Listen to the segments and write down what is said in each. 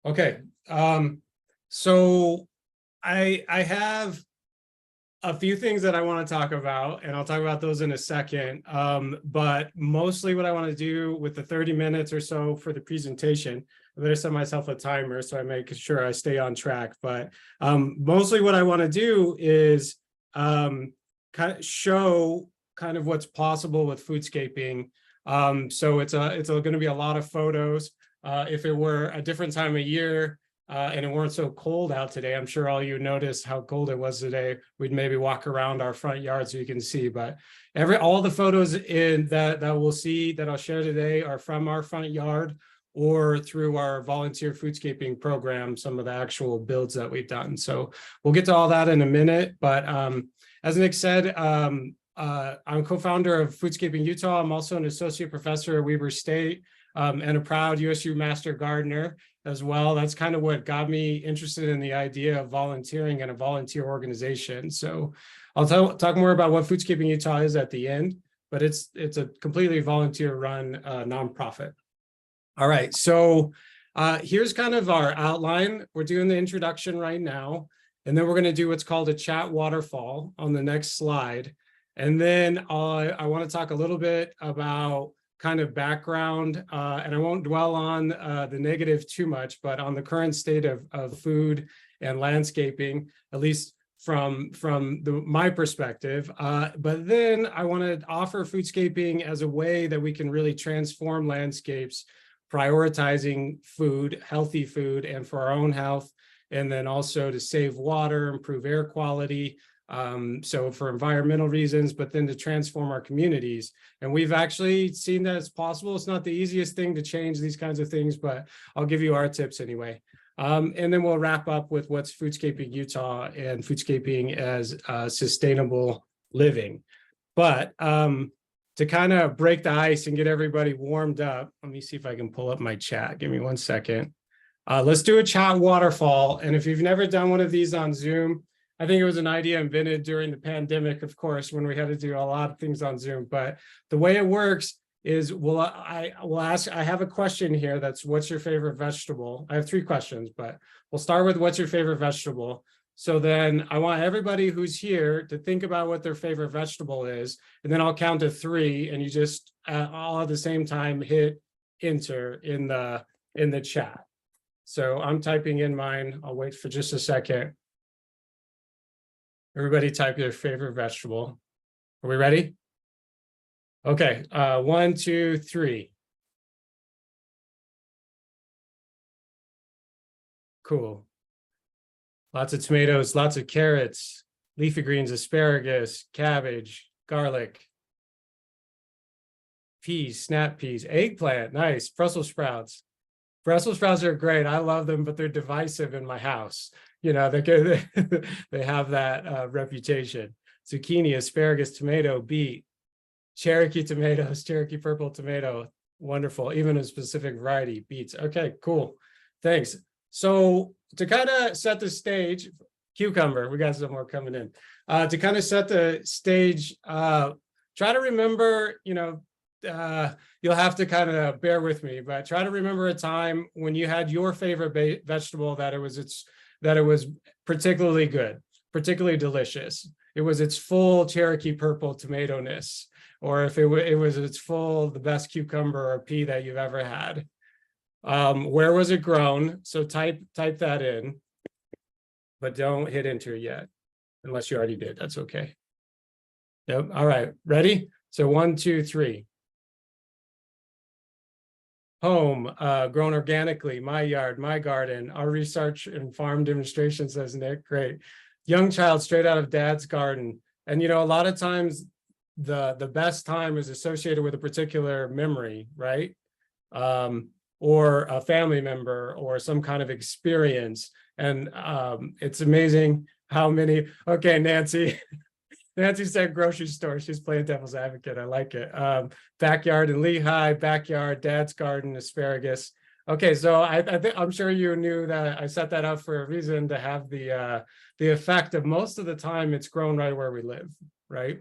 Okay. So I have a few things that I want to talk about, and I'll talk about those in a second. But mostly what I want to do with the 30 minutes or so for the presentation, I'm going to set myself a timer so I make sure I stay on track. But mostly what I want to do is kind of show kind of what's possible with foodscaping. So it's going to be a lot of photos. If it were a different time of year, and it weren't so cold out today, I'm sure all you noticed how cold it was today. We'd maybe walk around our front yard so you can see. But all the photos in that we'll see that I'll share today are from our front yard or through our volunteer foodscaping program, some of the actual builds that we've done. So we'll get to all that in a minute. But as Nick said, I'm co-founder of Foodscaping Utah. I'm also an associate professor at Weber State and a proud USU Master Gardener as well. That's kind of what got me interested in the idea of volunteering in a volunteer organization. So I'll talk more about what Foodscaping Utah is at the end, but it's a completely volunteer-run nonprofit. All right, so here's kind of our outline. We're doing the introduction right now, and then we're going to do what's called a chat waterfall on the next slide. And then I want to talk a little bit about kind of background, and I won't dwell on the negative too much, but on the current state of food and landscaping, at least from my perspective. But then I want to offer foodscaping as a way that we can really transform landscapes, prioritizing food, healthy food, and for our own health, and then also to save water, improve air quality, so for environmental reasons, but then to transform our communities. And we've actually seen that it's possible. It's not the easiest thing to change these kinds of things, but I'll give you our tips anyway. And then we'll wrap up with what's Foodscaping Utah and foodscaping as sustainable living. But to kind of break the ice and get everybody warmed up, let me see if I can pull up my chat. Give me 1 second. Let's do a chat waterfall. And if you've never done one of these on Zoom, I think it was an idea invented during the pandemic, of course, when we had to do a lot of things on Zoom. But the way it works is I will ask, I have a question here that's what's your favorite vegetable? I have 3 questions, but we'll start with what's your favorite vegetable? So then I want everybody who's here to think about what their favorite vegetable is, and then I'll count to 3, and you just all at the same time hit enter in the chat. So I'm typing in mine. I'll wait for just a second. Everybody type their favorite vegetable. Are we ready? Okay, 1, 2, 3. Cool. Lots of tomatoes, lots of carrots, leafy greens, asparagus, cabbage, garlic, peas, snap peas, eggplant, nice, Brussels sprouts. Brussels sprouts are great. I love them, but they're divisive in my house. You know, they have that reputation. Zucchini, asparagus, tomato, beet, Cherokee tomatoes, Cherokee purple tomato. Wonderful. Even a specific variety, beets. Okay, cool. Thanks. So to kind of set the stage, cucumber, we got some more coming in. To kind of set the stage, try to remember, you know, you'll have to kind of bear with me, but try to remember a time when you had your favorite vegetable that it was particularly good, particularly delicious. It was its full Cherokee purple tomato-ness, or if it was its full, the best cucumber or pea that you've ever had. Where was it grown? So type that in, but don't hit enter yet, unless you already did. That's okay. Yep. All right. Ready? So 1, 2, 3. Home, grown organically, my yard, my garden, our research and farm demonstration, says Nick. Great. Young child, straight out of dad's garden. And, you know, a lot of times the best time is associated with a particular memory, right? Or a family member or some kind of experience. And it's amazing how many, okay, Nancy. Nancy said grocery store. She's playing devil's advocate. I like it. Backyard in Lehigh, backyard, dad's garden, asparagus. Okay, so I'm sure you knew that I set that up for a reason, to have the effect of most of the time it's grown right where we live, right?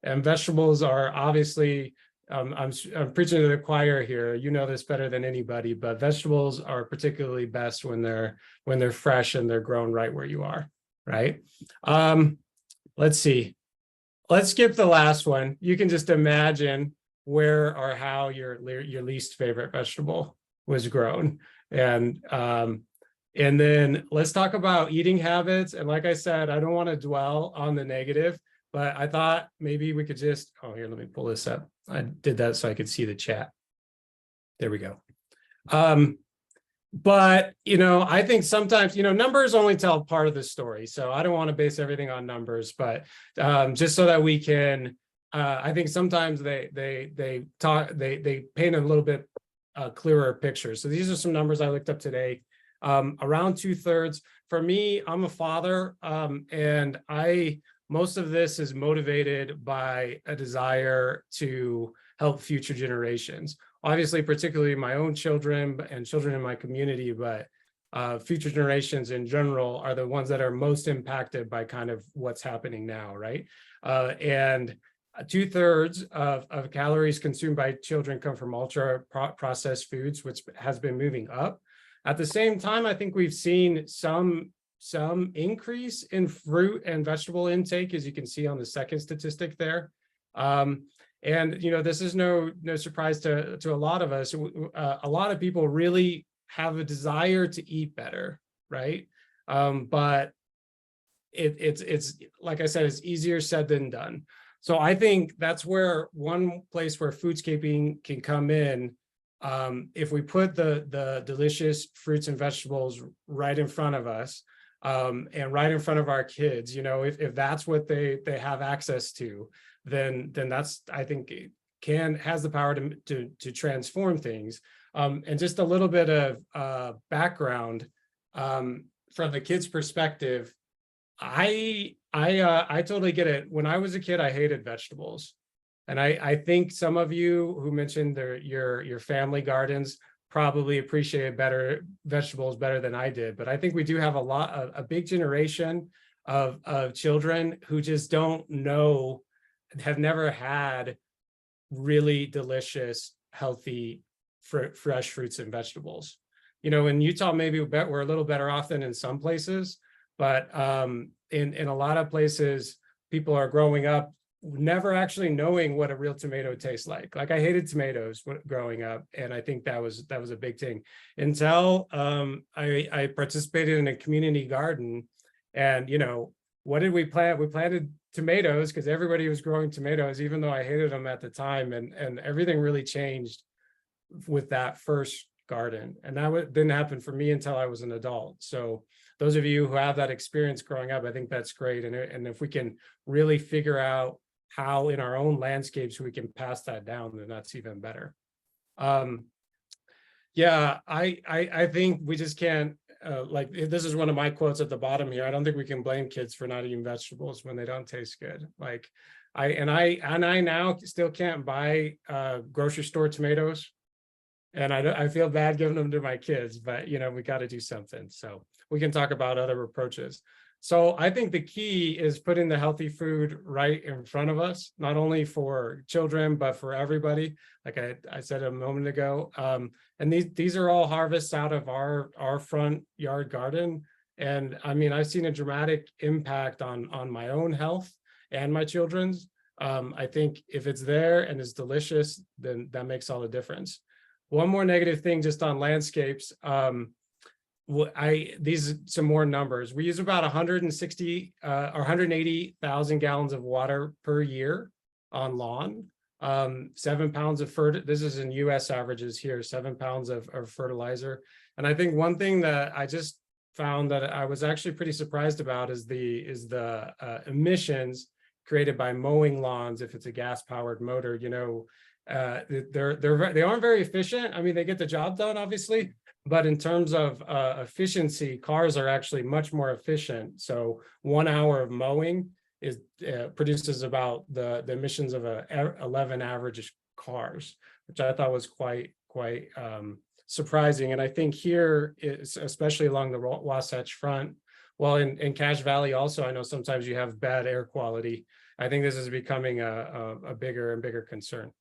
And vegetables are obviously I'm preaching to the choir here. You know this better than anybody, but vegetables are particularly best when they're fresh and they're grown right where you are, right? Let's see. Let's skip the last one. You can just imagine where or how your least favorite vegetable was grown, and then let's talk about eating habits. And like I said, I don't want to dwell on the negative, but I thought maybe we could just, oh, here, let me pull this up. I did that so I could see the chat. There we go. But, I think sometimes, numbers only tell part of the story. So I don't want to base everything on numbers, but just so that we can, I think sometimes they paint a little bit clearer picture. So these are some numbers I looked up today. Around 2/3. For me, I'm a father, and most of this is motivated by a desire to help future generations. Obviously, particularly my own children and children in my community, but future generations in general are the ones that are most impacted by kind of what's happening now, right? And 2/3 of calories consumed by children come from ultra processed foods, which has been moving up. At the same time, I think we've seen some increase in fruit and vegetable intake, as you can see on the second statistic there. And this is no surprise to a lot of us. A lot of people really have a desire to eat better, right? But it's like I said, it's easier said than done. So I think that's where one place where Foodscaping can come in. If we put the delicious fruits and vegetables right in front of us, and right in front of our kids, if that's what they have access to, then that's, I think, has the power to transform things. And just a little bit of background from the kids' perspective. I totally get it. When I was a kid, I hated vegetables. And I think some of you who mentioned your family gardens probably appreciated vegetables better than I did. But I think we do have a big generation of children who just don't know, have never had really delicious, healthy, fresh fruits and vegetables. In Utah, maybe we're a little better off than in some places, but in a lot of places, people are growing up never actually knowing what a real tomato tastes like. Like I hated tomatoes growing up, and I think that was a big thing until I participated in a community garden. And what did we plant? We planted tomatoes because everybody was growing tomatoes, even though I hated them at the time. And everything really changed with that first garden. And that didn't happen for me until I was an adult. So those of you who have that experience growing up, I think that's great. And if we can really figure out how in our own landscapes we can pass that down, then that's even better. Yeah, I think we just can't, like, this is one of my quotes at the bottom here. I don't think we can blame kids for not eating vegetables when they don't taste good. Like I now still can't buy grocery store tomatoes, and I feel bad giving them to my kids, but we got to do something. So we can talk about other approaches. So I think the key is putting the healthy food right in front of us, not only for children, but for everybody. Like I said a moment ago, and these are all harvests out of our front yard garden. And I mean, I've seen a dramatic impact on my own health and my children's. I think if it's there and it's delicious, then that makes all the difference. One more negative thing just on landscapes. These some more numbers. We use about 160 or 180,000 gallons of water per year on lawn. 7 pounds of this is in US averages here, 7 pounds of fertilizer. And I think one thing that I just found that I was actually pretty surprised about is the emissions created by mowing lawns if it's a gas powered motor. They aren't very efficient. I mean, they get the job done, obviously, but in terms of efficiency, cars are actually much more efficient. So 1 hour of mowing produces about the emissions of 11 average cars, which I thought was quite surprising. And I think here, especially along the Wasatch Front, well, in Cache Valley also, I know sometimes you have bad air quality. I think this is becoming a bigger and bigger concern.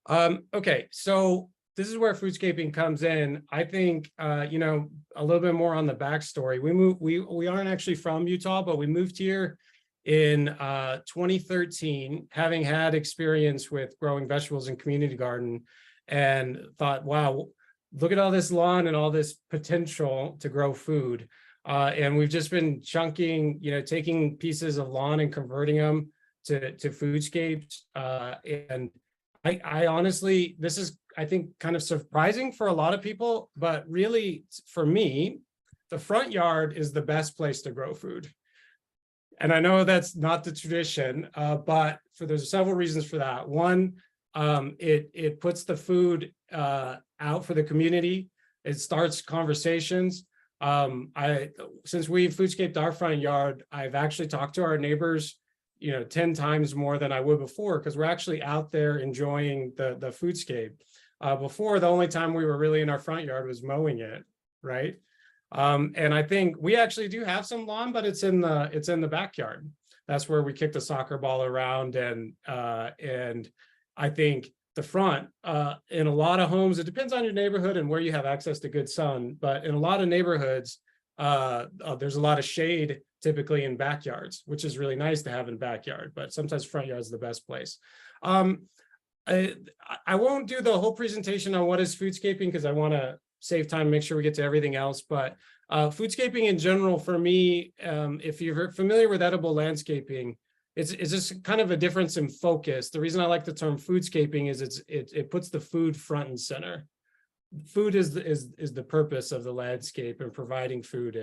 Okay, so this is where Foodscaping comes in. I think, you know, a little bit more on the backstory. We aren't actually from Utah, but we moved here in 2013, having had experience with growing vegetables in community garden, and thought, wow, look at all this lawn and all this potential to grow food. And we've just been chunking, you know, taking pieces of lawn and converting them to foodscapes. And I honestly, this is, I think, kind of surprising for a lot of people, but really for me, the front yard is the best place to grow food. And I know that's not the tradition, but there's several reasons for that. One, it puts the food out for the community. It starts conversations. Since we foodscaped our front yard, I've actually talked to our neighbors, you know, 10 times more than I would before, because we're actually out there enjoying the foodscape. Before, the only time we were really in our front yard was mowing it, right? And I think we actually do have some lawn, but it's in the backyard. That's where we kick the soccer ball around, and I think the front, in a lot of homes, it depends on your neighborhood and where you have access to good sun, but in a lot of neighborhoods, there's a lot of shade typically in backyards, which is really nice to have in backyard, but sometimes front yard is the best place. I won't do the whole presentation on what is foodscaping, because I want to save time, make sure we get to everything else. But foodscaping in general, for me, if you're familiar with edible landscaping, it's just kind of a difference in focus. The reason I like the term foodscaping is it puts the food front and center. Food is the purpose of the landscape, and providing food,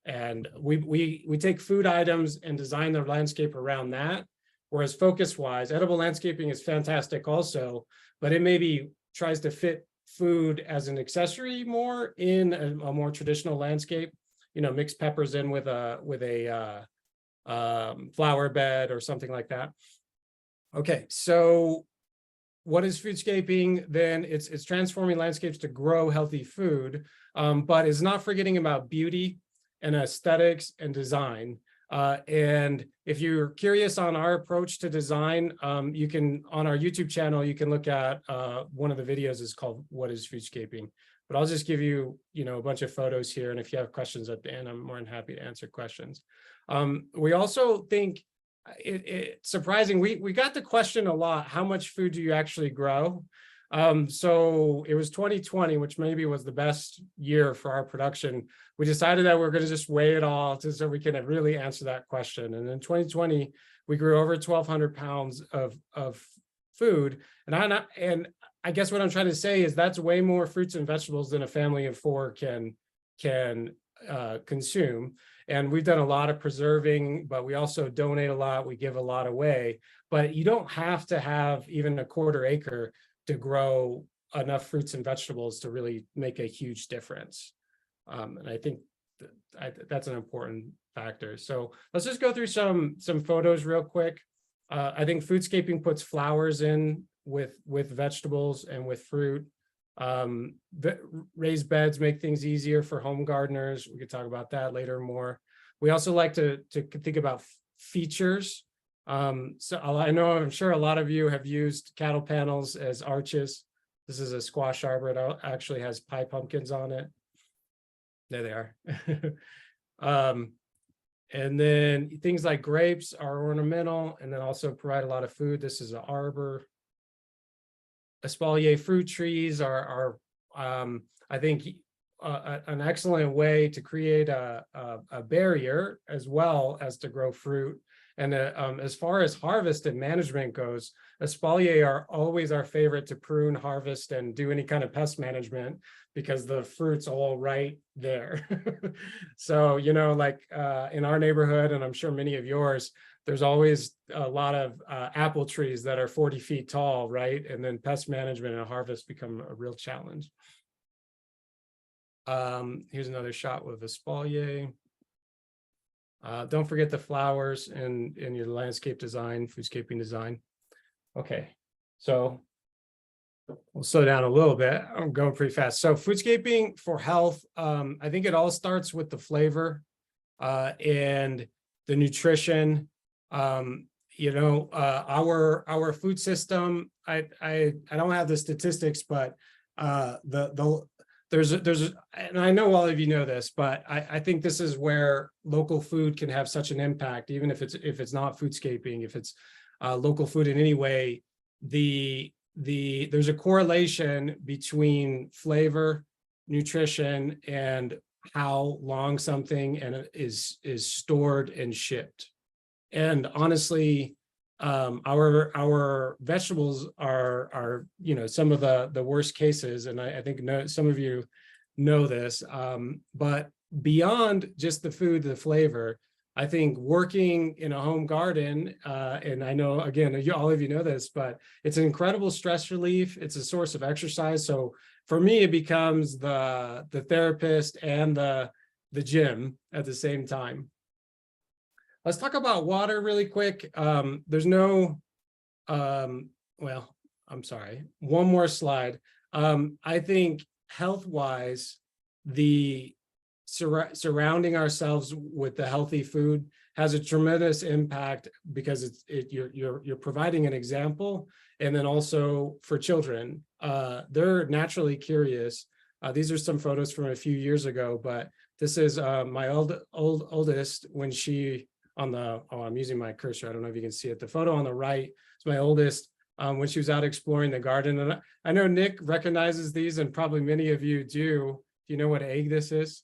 and we take food items and design the landscape around that. Whereas focus-wise, edible landscaping is fantastic also, but it maybe tries to fit food as an accessory more in a more traditional landscape. You know, mix peppers in with a flower bed or something like that. Okay, so what is foodscaping? Then it's transforming landscapes to grow healthy food, but it's not forgetting about beauty and aesthetics and design. And if you're curious on our approach to design, you can, on our YouTube channel, you can look at one of the videos is called "What is Foodscaping?" But I'll just give you, you know, a bunch of photos here, and if you have questions at the end, I'm more than happy to answer questions. We also think it's surprising. We got the question a lot: how much food do you actually grow? So it was 2020, which maybe was the best year for our production. We decided that we're going to just weigh it all so we can really answer that question. And in 2020, we grew over 1,200 pounds of food. And I guess what I'm trying to say is that's way more fruits and vegetables than a family of four can consume. And we've done a lot of preserving, but we also donate a lot. We give a lot away, but you don't have to have even a quarter acre to grow enough fruits and vegetables to really make a huge difference. And I think that's an important factor. So let's just go through some photos real quick. I think foodscaping puts flowers in with vegetables and with fruit. Raised beds make things easier for home gardeners. We could talk about that later more. We also like to think about features. So I know, I'm sure a lot of you have used cattle panels as arches. This is a squash arbor. It actually has pie pumpkins on it. There they are. And then things like grapes are ornamental and then also provide a lot of food. This is an arbor. Espalier fruit trees are I think, an excellent way to create a barrier as well as to grow fruit. And as far as harvest and management goes, Espalier are always our favorite to prune, harvest, and do any kind of pest management, because the fruit's all right there. So, you know, like in our neighborhood, and I'm sure many of yours, there's always a lot of apple trees that are 40 feet tall, right? And then pest management and harvest become a real challenge. Here's another shot with Espalier. Don't forget the flowers in your landscape design, foodscaping design. Okay, so we'll slow down a little bit. I'm going pretty fast. So foodscaping for health, I think it all starts with the flavor and the nutrition. You know, our food system don't have the statistics, but there's and I know all of you know this, but I think this is where local food can have such an impact, even if it's not foodscaping, if it's local food in any way. There's a correlation between flavor, nutrition, and how long something is stored and shipped. And honestly, our vegetables are some of the worst cases, and I think some of you know this, but beyond just the food, the flavor, I think working in a home garden, and I know, again, all of you know this, but it's an incredible stress relief. It's a source of exercise. So for me, it becomes the therapist and the gym at the same time. Let's talk about water really quick. There's no, well, I'm sorry, one more slide. I think health-wise, the surrounding ourselves with the healthy food has a tremendous impact, because you're providing an example, and then also for children, they're naturally curious. These are some photos from a few years ago, but this is my oldest when she I'm using my cursor. I don't know if you can see it. The photo on the right is my oldest when she was out exploring the garden. And I know Nick recognizes these, and probably many of you do. Do you know what egg this is?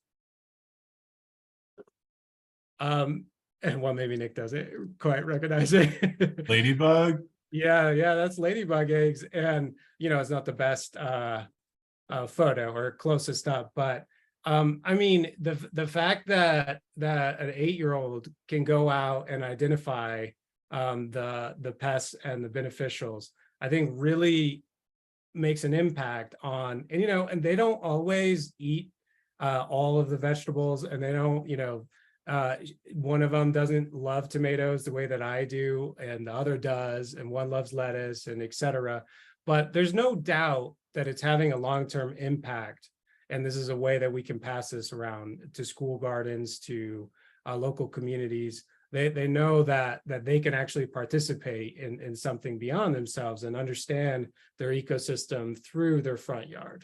And well, maybe Nick doesn't quite recognize it. Ladybug? Yeah, that's ladybug eggs. And, it's not the best photo or closest up, but I mean, the fact that an 8-year-old can go out and identify the pests and the beneficials, I think really makes an impact on, and they don't always eat all of the vegetables, and they don't, one of them doesn't love tomatoes the way that I do, and the other does, and one loves lettuce, and etc. But there's no doubt that it's having a long-term impact. And this is a way that we can pass this around to school gardens, to local communities. They know that they can actually participate in something beyond themselves and understand their ecosystem through their front yard.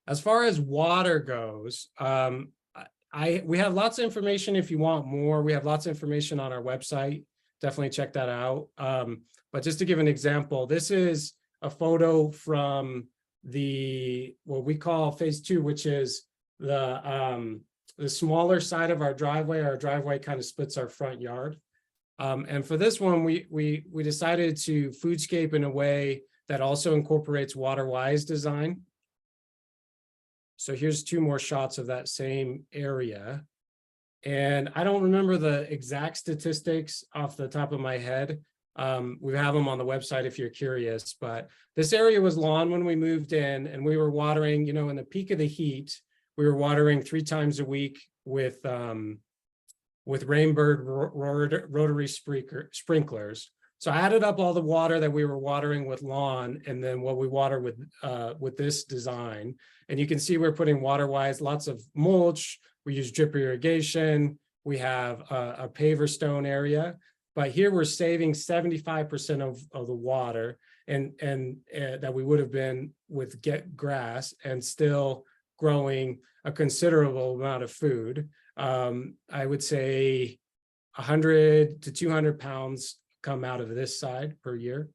As far as water goes, we have lots of information. If you want more, we have lots of information on our website. Definitely check that out. But just to give an example, this is a photo from what we call phase 2, which is the smaller side of our driveway. Our driveway kind of splits our front yard. And for this one, we decided to foodscape in a way that also incorporates water-wise design. So here's 2 more shots of that same area. And I don't remember the exact statistics off the top of my head. We have them on the website if you're curious, but this area was lawn when we moved in, and we were watering, in the peak of the heat, we were watering 3 times a week with Rainbird rotary sprinklers. So I added up all the water that we were watering with lawn, and then what we water with this design. And you can see we're putting water-wise, lots of mulch. We use drip irrigation. We have a paver stone area. But here we're saving 75% of the water and that we would have been with grass, and still growing a considerable amount of food. I would say 100 to 200 pounds come out of this side per year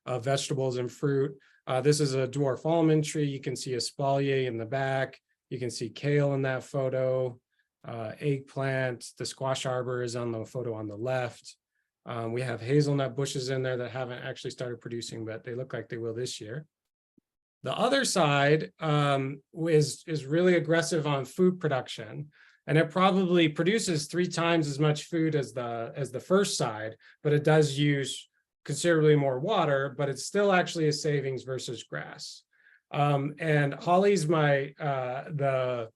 of vegetables and fruit. This is a dwarf almond tree. You can see Espalier in the back. You can see kale in that photo. Eggplant, the squash arbor is on the photo on the left. We have hazelnut bushes in there that haven't actually started producing, but they look like they will this year. The other side is really aggressive on food production, and it probably produces 3 times as much food as the first side, but it does use considerably more water, but it's still actually a savings versus grass. And Holly's the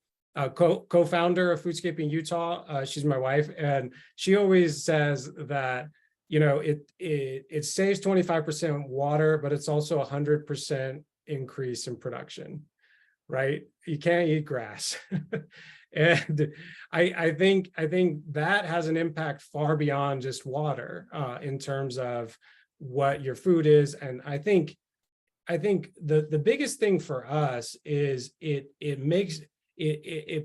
co-founder of Foodscaping Utah. She's my wife, and she always says that it saves 25% water, but it's also 100% increase in production, right? You can't eat grass. And I think that has an impact far beyond just water, in terms of what your food is. And I think the biggest thing for us is it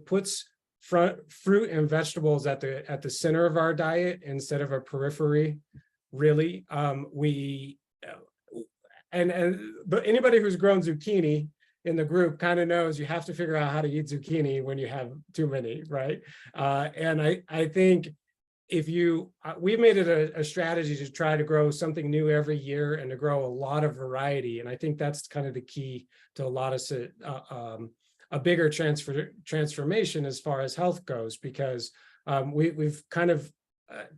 puts fruit and vegetables at the center of our diet instead of a periphery. Really, but anybody who's grown zucchini in the group kind of knows you have to figure out how to eat zucchini when you have too many, right? And I think if we've made it a strategy to try to grow something new every year and to grow a lot of variety. And I think that's kind of the key to a lot of a bigger transformation as far as health goes, because we've kind of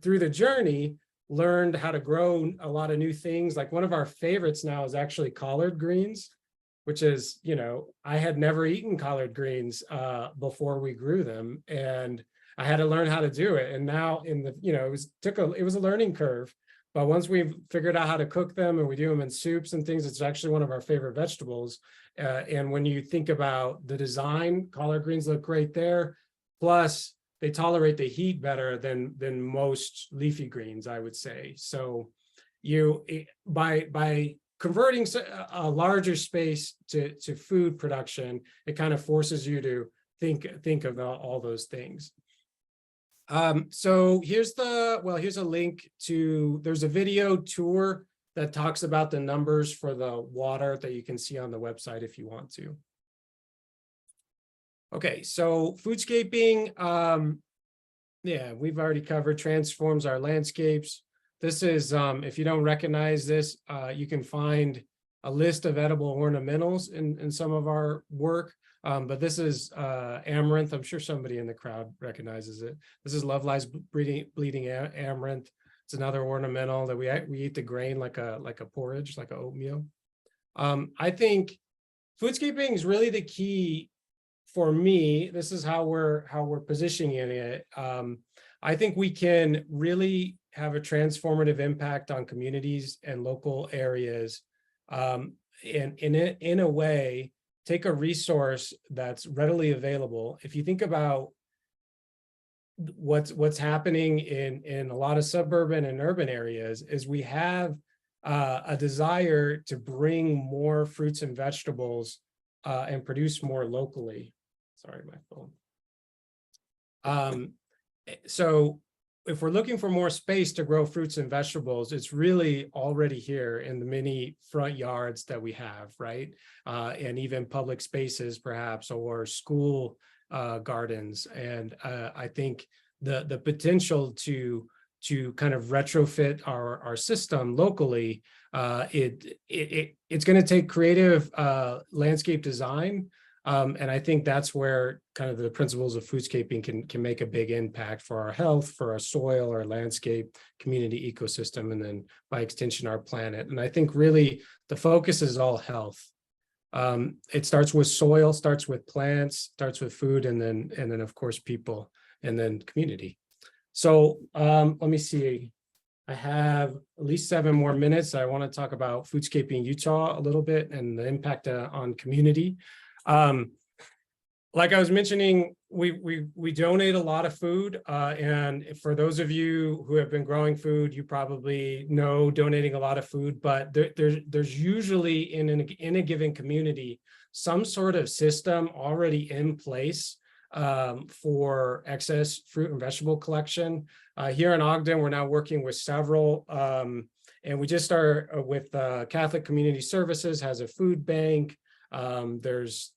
through the journey learned how to grow a lot of new things. Like one of our favorites now is actually collard greens, which is, I had never eaten collard greens before we grew them, and I had to learn how to do it. And now it was a learning curve, but once we've figured out how to cook them and we do them in soups and things, it's actually one of our favorite vegetables. And when you think about the design, collard greens look great there. Plus, they tolerate the heat better than most leafy greens, I would say. So by converting a larger space to food production, it kind of forces you to think about all those things. So here's a link to, there's a video tour that talks about the numbers for the water that you can see on the website if you want to. Okay, so foodscaping, we've already covered, transforms our landscapes. This is, if you don't recognize this, you can find a list of edible ornamentals in some of our work. But this is amaranth. I'm sure somebody in the crowd recognizes it. This is Love Lies Bleeding Amaranth. It's another ornamental that we eat the grain like a porridge, like an oatmeal. I think foodscaping is really the key for me. This is how we're positioning it. I think we can really have a transformative impact on communities and local areas, and in a way, take a resource that's readily available. If you think about what's happening in a lot of suburban and urban areas, is we have a desire to bring more fruits and vegetables and produce more locally. Sorry, my phone. So if we're looking for more space to grow fruits and vegetables, it's really already here in the many front yards that we have, right? And even public spaces, perhaps, or school gardens. And I think the potential to kind of retrofit our system locally, it's going to take creative landscape design. And I think that's where kind of the principles of foodscaping can make a big impact for our health, for our soil, our landscape, community ecosystem, and then by extension, our planet. And I think really the focus is all health. It starts with soil, starts with plants, starts with food, and then of course people, and then community. So let me see. I have at least 7 more minutes. I want to talk about Foodscaping Utah a little bit and the impact on community. Like I was mentioning, we donate a lot of food, and for those of you who have been growing food, you probably know donating a lot of food, but there's usually in a given community some sort of system already in place for excess fruit and vegetable collection. Here in Ogden, we're now working with several, and we just started with Catholic Community Services has a food bank. There's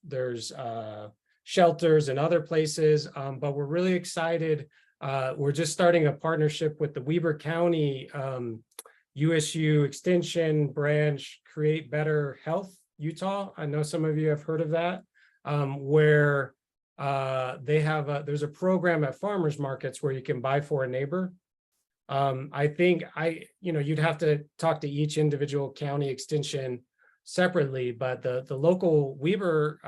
shelters and other places, but we're really excited. We're just starting a partnership with the Weber County USU Extension branch, Create Better Health Utah. I know some of you have heard of that, where they have there's a program at farmers markets where you can buy for a neighbor. I think you'd have to talk to each individual county extension separately, but the local Weber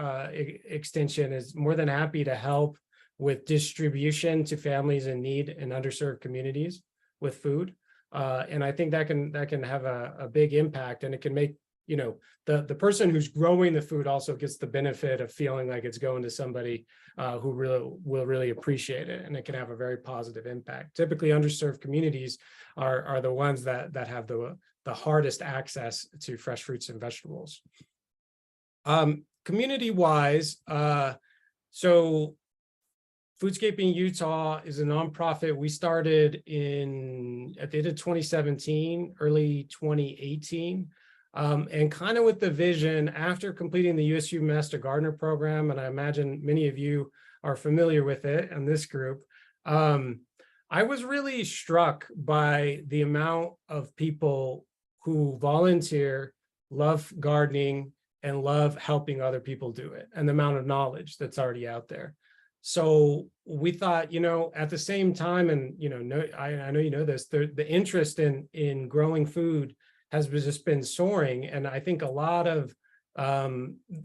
extension is more than happy to help with distribution to families in need in underserved communities with food. And I think that can have a big impact, and it can make, the person who's growing the food also gets the benefit of feeling like it's going to somebody who will really appreciate it, and it can have a very positive impact. Typically underserved communities are the ones that have the hardest access to fresh fruits and vegetables. Community-wise, so Foodscaping Utah is a nonprofit. We started at the end of 2017, early 2018, and kind of with the vision after completing the USU Master Gardener program, and I imagine many of you are familiar with it in this group. I was really struck by the amount of people who volunteer, love gardening, and love helping other people do it, and the amount of knowledge that's already out there. So we thought, at the same time, and I know you know this, the interest in growing food has just been soaring, and I think a lot of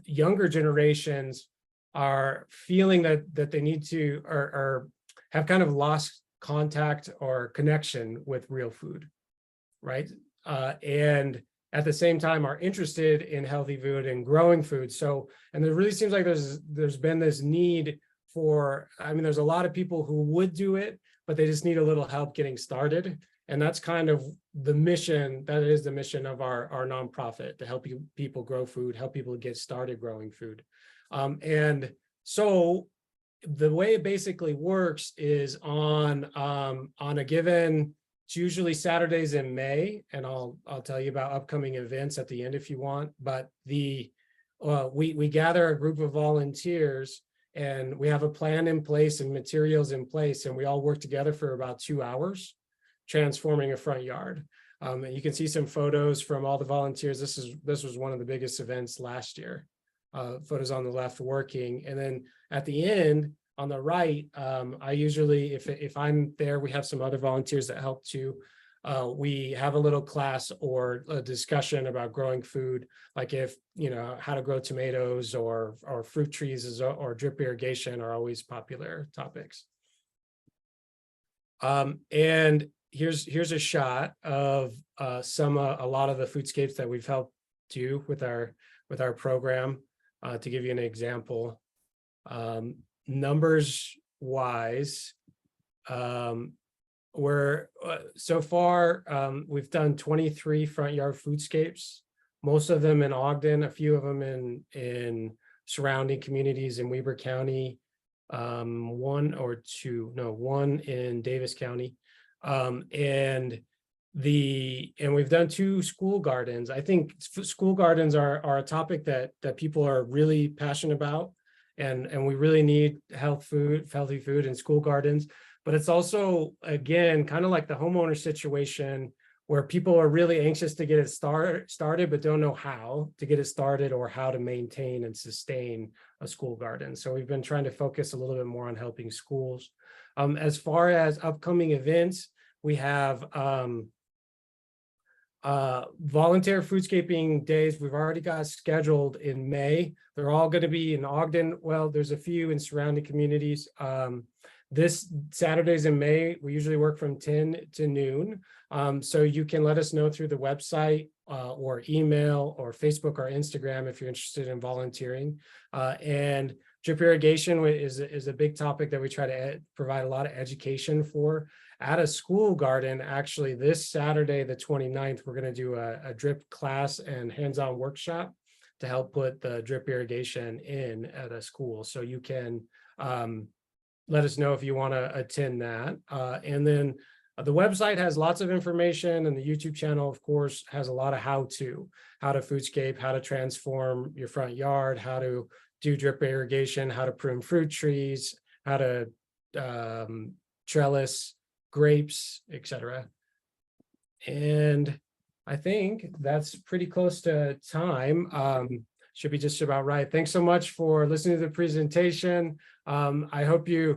younger generations are feeling that they need to or have kind of lost contact or connection with real food, right? And at the same time are interested in healthy food and growing food. So, and it really seems like there's been this need for, there's a lot of people who would do it, but they just need a little help getting started. And that's kind of the mission, that is the mission of our nonprofit, to help people grow food, help people get started growing food. And so the way it basically works is on a given, it's usually Saturdays in May, and I'll tell you about upcoming events at the end if you want. But we gather a group of volunteers, and we have a plan in place and materials in place, and we all work together for about 2 hours, transforming a front yard. And you can see some photos from all the volunteers. This was one of the biggest events last year. Photos on the left working, and then at the end, on the right, I usually, if I'm there, we have some other volunteers that help too. We have a little class or a discussion about growing food, like how to grow tomatoes or fruit trees or drip irrigation are always popular topics. And here's a shot of a lot of the foodscapes that we've helped do with our program. To give you an example, numbers wise, we're so far we've done 23 front yard foodscapes, most of them in Ogden, a few of them in surrounding communities in Weber County, one in Davis County, and we've done 2 school gardens. I think school gardens are a topic that people are really passionate about. And we really need healthy food in school gardens. But it's also, again, kind of like the homeowner situation where people are really anxious to get it started, but don't know how to get it started or how to maintain and sustain a school garden. So we've been trying to focus a little bit more on helping schools. As far as upcoming events, we have volunteer foodscaping days. We've already got scheduled in May. They're all going to be in Ogden. Well, there's a few in surrounding communities. This Saturdays in May, we usually work from 10 to noon. So you can let us know through the website or email or Facebook or Instagram if you're interested in volunteering. And drip irrigation is a big topic that we try to provide a lot of education for. At a school garden, actually, this Saturday, the 29th, we're going to do a drip class and hands-on workshop to help put the drip irrigation in at a school. So you can let us know if you want to attend that. And then the website has lots of information, and the YouTube channel, of course, has a lot of how to foodscape, how to transform your front yard, how to do drip irrigation, how to prune fruit trees, how to trellis grapes, etc. And I think that's pretty close to time. Should be just about right. Thanks so much for listening to the presentation. I hope you